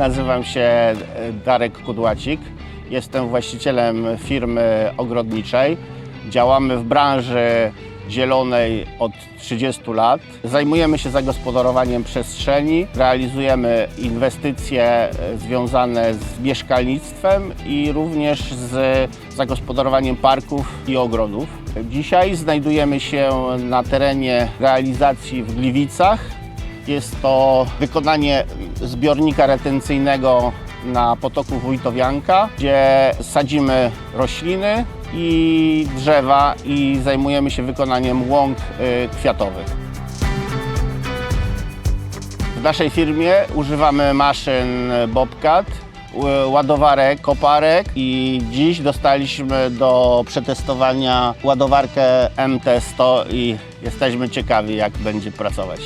Nazywam się Darek Kudłacik. Jestem właścicielem firmy ogrodniczej. Działamy w branży zielonej od 30 lat. Zajmujemy się zagospodarowaniem przestrzeni, realizujemy inwestycje związane z mieszkalnictwem i również z zagospodarowaniem parków i ogrodów. Dzisiaj znajdujemy się na terenie realizacji w Gliwicach. Jest to wykonanie zbiornika retencyjnego na potoku Wójtowianka, gdzie sadzimy rośliny i drzewa i zajmujemy się wykonaniem łąk kwiatowych. W naszej firmie używamy maszyn Bobcat, ładowarek, koparek i dziś dostaliśmy do przetestowania ładowarkę MT100 i jesteśmy ciekawi, jak będzie pracować.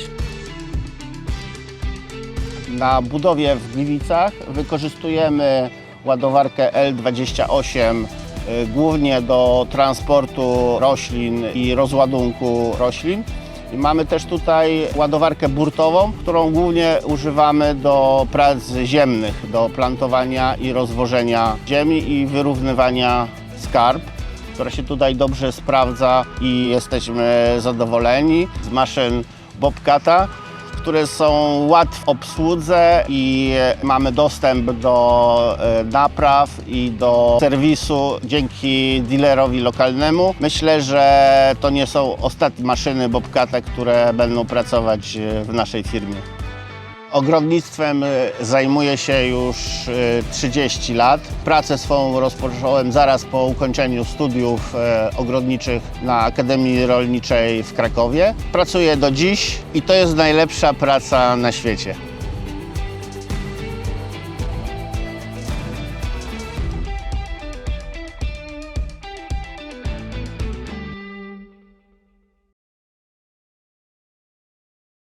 Na budowie w Gliwicach wykorzystujemy ładowarkę L28 głównie do transportu roślin i rozładunku roślin. I mamy też tutaj ładowarkę burtową, którą głównie używamy do prac ziemnych, do plantowania i rozwożenia ziemi i wyrównywania skarb, która się tutaj dobrze sprawdza i jesteśmy zadowoleni z maszyn Bobcata, które są łatwe w obsłudze i mamy dostęp do napraw i do serwisu dzięki dealerowi lokalnemu. Myślę, że to nie są ostatnie maszyny Bobcata, które będą pracować w naszej firmie. Ogrodnictwem zajmuję się już 30 lat. Pracę swą rozpocząłem zaraz po ukończeniu studiów ogrodniczych na Akademii Rolniczej w Krakowie. Pracuję do dziś i to jest najlepsza praca na świecie.